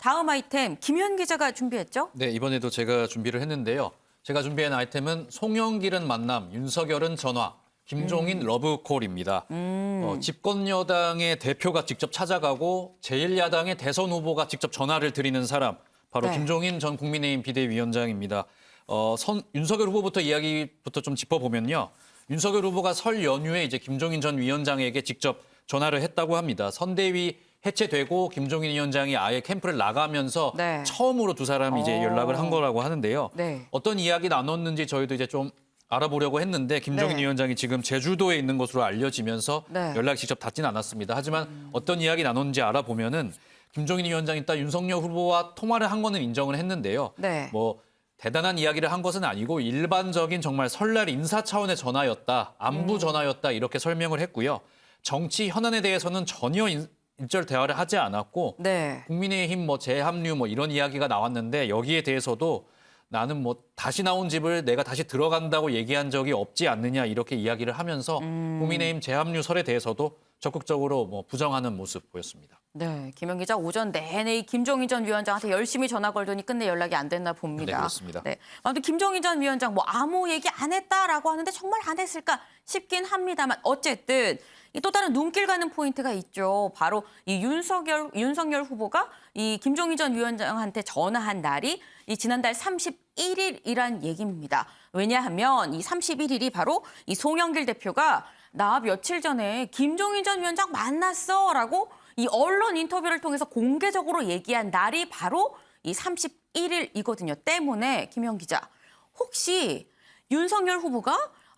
다음 아이템 김현 기자가 준비했죠? 네, 이번에도 제가 준비를 했는데요. 제가 준비한 아이템은 송영길은 만남, 윤석열은 전화, 김종인 러브콜입니다. 집권 여당의 대표가 직접 찾아가고 제1야당의 대선 후보가 직접 전화를 드리는 사람, 바로 네. 김종인 전 국민의힘 비대위원장입니다. 윤석열 후보부터 이야기부터 좀 짚어보면요. 윤석열 후보가 설 연휴에 이제 김종인 전 위원장에게 직접 전화를 했다고 합니다. 선대위 해체되고 김종인 위원장이 아예 캠프를 나가면서 네. 처음으로 두 사람이 이제 연락을 한 거라고 하는데요. 네. 어떤 이야기 나눴는지 저희도 이제 좀 알아보려고 했는데 김종인 네. 위원장이 지금 제주도에 있는 것으로 알려지면서 네. 연락이 직접 닿지는 않았습니다. 하지만 어떤 이야기 나눴는지 알아보면은 김종인 위원장이 일단 윤석열 후보와 통화를 한 거는 인정을 했는데요. 네. 뭐 대단한 이야기를 한 것은 아니고 일반적인 정말 설날 인사 차원의 전화였다, 안부 전화였다 이렇게 설명을 했고요. 정치 현안에 대해서는 전혀 일절 대화를 하지 않았고 네. 국민의힘 뭐 재합류 뭐 이런 이야기가 나왔는데 여기에 대해서도 나는 뭐 다시 나온 집을 내가 다시 들어간다고 얘기한 적이 없지 않느냐 이렇게 이야기를 하면서 국민의힘 재합류설에 대해서도 적극적으로 뭐 부정하는 모습 보였습니다. 네, 김현 기자 오전 내내 이 김종인 전 위원장한테 열심히 전화 걸더니 끝내 연락이 안 됐나 봅니다. 네, 그렇습니다. 네, 아무튼 김종인 전 위원장 뭐 아무 얘기 안 했다라고 하는데 정말 안 했을까 싶긴 합니다만 어쨌든 또 다른 눈길 가는 포인트가 있죠. 바로 이 윤석열 후보가 이 김종인 전 위원장한테 전화한 날이 이 지난달 31일이란 얘기입니다. 왜냐하면 이 31일이 바로 이 송영길 대표가 나 며칠 전에 김종인 전 위원장 만났어라고 이 언론 인터뷰를 통해서 공개적으로 얘기한 날이 바로 이 31일이거든요. 때문에 김현 기자, 혹시 윤석열 후보가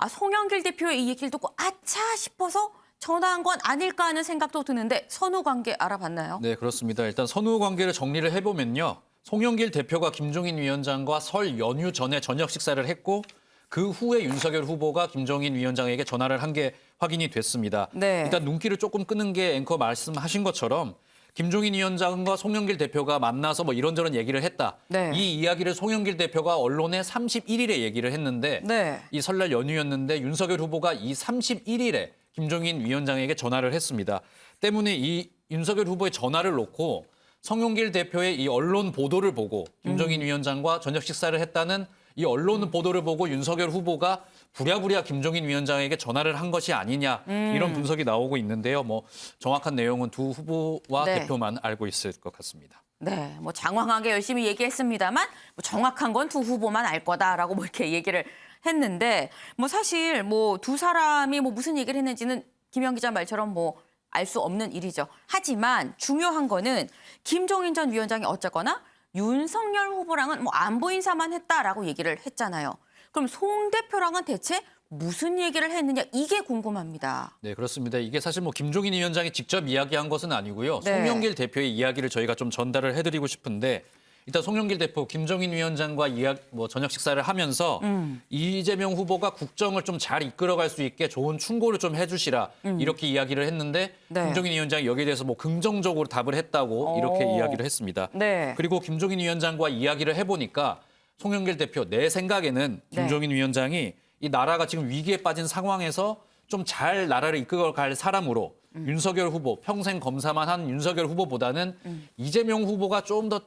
송영길 대표의 이 얘기를 듣고 아차 싶어서 전화한 건 아닐까 하는 생각도 드는데 선후 관계 알아봤나요? 네, 그렇습니다. 일단 선후 관계를 정리를 해보면요. 송영길 대표가 김종인 위원장과 설 연휴 전에 저녁 식사를 했고 그 후에 윤석열 후보가 김종인 위원장에게 전화를 한 게 확인이 됐습니다. 네. 일단 눈길을 조금 끄는 게 앵커 말씀하신 것처럼 김종인 위원장과 송영길 대표가 만나서 뭐 이런저런 얘기를 했다. 네. 이 이야기를 송영길 대표가 언론에 31일에 얘기를 했는데 네. 이 설날 연휴였는데 윤석열 후보가 이 31일에 김종인 위원장에게 전화를 했습니다. 때문에 이 윤석열 후보의 전화를 놓고 송영길 대표의 이 언론 보도를 보고 김종인 위원장과 저녁 식사를 했다는 이 언론 보도를 보고 윤석열 후보가 부랴부랴 김종인 위원장에게 전화를 한 것이 아니냐 이런 분석이 나오고 있는데요. 뭐 정확한 내용은 두 후보와 네. 대표만 알고 있을 것 같습니다. 네, 뭐 장황하게 열심히 얘기했습니다만 뭐 정확한 건 두 후보만 알 거다라고 뭐 이렇게 얘기를 했는데 뭐 사실 뭐 두 사람이 뭐 무슨 얘기를 했는지는 김현 기자 말처럼 뭐 알 수 없는 일이죠. 하지만 중요한 거는 김종인 전 위원장이 어쨌거나 윤석열 후보랑은 뭐 안부 인사만 했다라고 얘기를 했잖아요. 그럼 송 대표랑은 대체 무슨 얘기를 했느냐 이게 궁금합니다. 네, 그렇습니다. 이게 사실 뭐 김종인 위원장이 직접 이야기한 것은 아니고요. 네. 송영길 대표의 이야기를 저희가 좀 전달을 해드리고 싶은데 일단 송영길 대표, 김종인 위원장과 저녁 식사를 하면서 이재명 후보가 국정을 좀 잘 이끌어갈 수 있게 좋은 충고를 좀 해주시라 이렇게 이야기를 했는데 네. 김종인 위원장이 여기에 대해서 뭐 긍정적으로 답을 했다고 이렇게 이야기를 했습니다. 네. 그리고 김종인 위원장과 이야기를 해보니까 송영길 대표, 내 생각에는 김종인 위원장이 이 나라가 지금 위기에 빠진 상황에서 좀 잘 나라를 이끌어갈 사람으로 윤석열 후보, 평생 검사만 한 윤석열 후보보다는 이재명 후보가 좀 더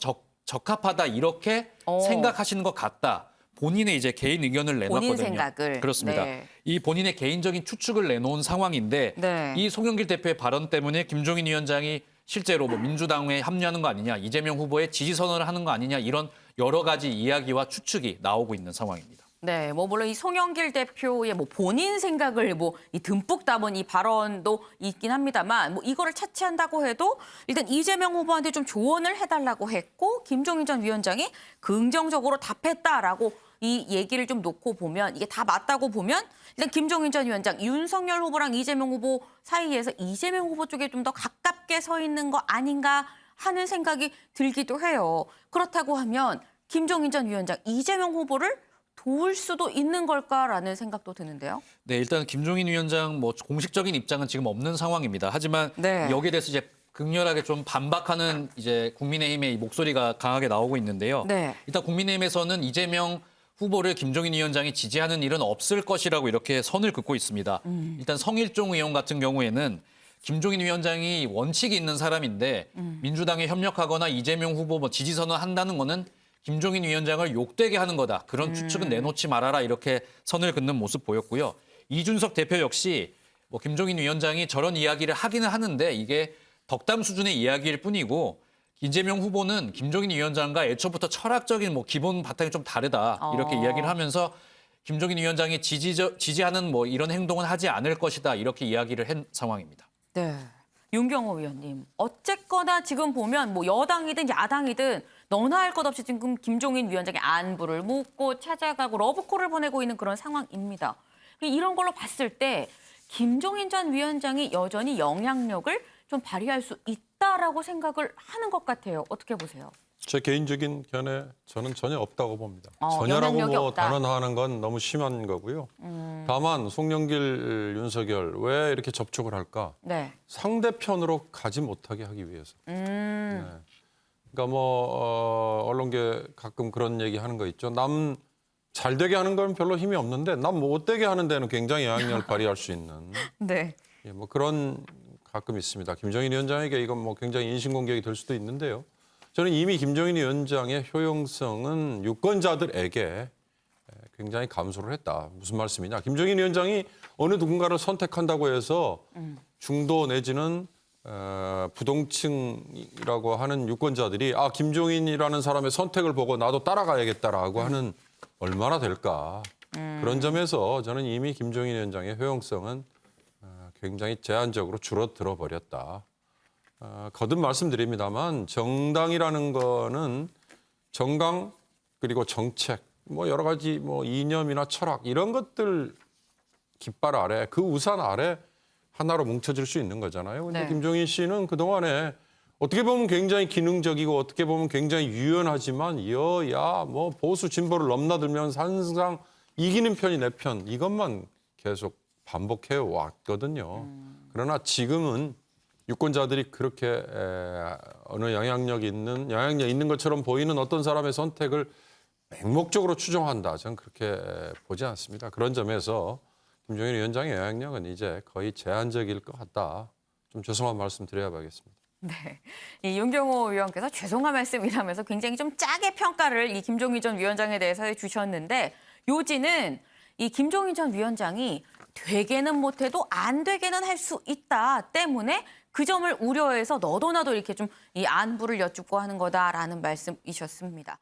적합하다 이렇게 생각하시는 것 같다. 본인의 이제 개인 의견을 내놨거든요. 본인 생각을. 그렇습니다. 네. 이 본인의 개인적인 추측을 내놓은 상황인데 네. 이 송영길 대표의 발언 때문에 김종인 위원장이 실제로 뭐 민주당에 합류하는 거 아니냐, 이재명 후보의 지지 선언을 하는 거 아니냐 이런 여러 가지 이야기와 추측이 나오고 있는 상황입니다. 네, 뭐 물론 이 송영길 대표의 뭐 본인 생각을 뭐 이 듬뿍 담은 이 발언도 있긴 합니다만 뭐 이거를 차치한다고 해도 일단 이재명 후보한테 좀 조언을 해달라고 했고 김종인 전 위원장이 긍정적으로 답했다라고 이 얘기를 좀 놓고 보면 이게 다 맞다고 보면 일단 김종인 전 위원장 윤석열 후보랑 이재명 후보 사이에서 이재명 후보 쪽에 좀 더 가깝게 서 있는 거 아닌가 하는 생각이 들기도 해요. 그렇다고 하면 김종인 전 위원장 이재명 후보를 도울 수도 있는 걸까라는 생각도 드는데요. 네, 일단 김종인 위원장 뭐 공식적인 입장은 지금 없는 상황입니다. 하지만 네. 여기에 대해서 이제 극렬하게 좀 반박하는 이제 국민의힘의 이 목소리가 강하게 나오고 있는데요. 네. 일단 국민의힘에서는 이재명 후보를 김종인 위원장이 지지하는 일은 없을 것이라고 이렇게 선을 긋고 있습니다. 일단 성일종 의원 같은 경우에는 김종인 위원장이 원칙이 있는 사람인데 민주당에 협력하거나 이재명 후보 뭐 지지 선언한다는 거는 김종인 위원장을 욕되게 하는 거다. 그런 추측은 내놓지 말아라 이렇게 선을 긋는 모습 보였고요. 이준석 대표 역시 뭐 김종인 위원장이 저런 이야기를 하기는 하는데 이게 덕담 수준의 이야기일 뿐이고 이재명 후보는 김종인 위원장과 애초부터 철학적인 뭐 기본 바탕이 좀 다르다 이렇게 이야기를 하면서 김종인 위원장이 지지하는 뭐 이런 행동은 하지 않을 것이다 이렇게 이야기를 한 상황입니다. 네. 윤경호 위원님, 어쨌거나 지금 보면 뭐 여당이든 야당이든 너나 할 것 없이 지금 김종인 위원장의 안부를 묻고 찾아가고 러브콜을 보내고 있는 그런 상황입니다. 이런 걸로 봤을 때 김종인 전 위원장이 여전히 영향력을 좀 발휘할 수 있다라고 생각을 하는 것 같아요. 어떻게 보세요? 제 개인적인 견해 저는 전혀 없다고 봅니다. 전혀라고 영향력이 뭐 없다. 단언하는 건 너무 심한 거고요. 다만 송영길, 윤석열 왜 이렇게 접촉을 할까? 네. 상대편으로 가지 못하게 하기 위해서. 네. 그러니까 뭐 언론계 가끔 그런 얘기 하는 거 있죠. 남 잘 되게 하는 건 별로 힘이 없는데 남 못 되게 하는 데는 굉장히 영향력을 발휘할 수 있는 네. 예, 뭐 그런 가끔 있습니다. 김종인 위원장에게 이건 뭐 굉장히 인신공격이 될 수도 있는데요. 저는 이미 김종인 위원장의 효용성은 유권자들에게 굉장히 감소를 했다. 무슨 말씀이냐. 김종인 위원장이 어느 누군가를 선택한다고 해서 중도 내지는 부동층이라고 하는 유권자들이 아 김종인이라는 사람의 선택을 보고 나도 따라가야겠다라고 하는 얼마나 될까. 그런 점에서 저는 이미 김종인 위원장의 효용성은 굉장히 제한적으로 줄어들어 버렸다. 거듭 말씀드립니다만 정당이라는 거는 정강 그리고 정책 뭐 여러 가지 뭐 이념이나 철학 이런 것들 깃발 아래 그 우산 아래 하나로 뭉쳐질 수 있는 거잖아요. 근데 네. 김종인 씨는 그동안에 어떻게 보면 굉장히 기능적이고 어떻게 보면 굉장히 유연하지만 여야 뭐 보수 진보를 넘나들면서 항상 이기는 편이 내 편 이것만 계속 반복해 왔거든요. 그러나 지금은 유권자들이 그렇게 어느 영향력 있는 것처럼 보이는 어떤 사람의 선택을 맹목적으로 추종한다. 저는 그렇게 보지 않습니다. 그런 점에서 김종인 위원장의 영향력은 이제 거의 제한적일 것 같다. 좀 죄송한 말씀 드려야겠습니다. 네. 이 윤경호 의원께서 죄송한 말씀이라면서 굉장히 좀 짜게 평가를 이 김종인 전 위원장에 대해서 해주셨는데 요지는 이 김종인 전 위원장이 되게는 못해도 안 되게는 할 수 있다 때문에 그 점을 우려해서 너도 나도 이렇게 좀 이 안부를 여쭙고 하는 거다라는 말씀이셨습니다.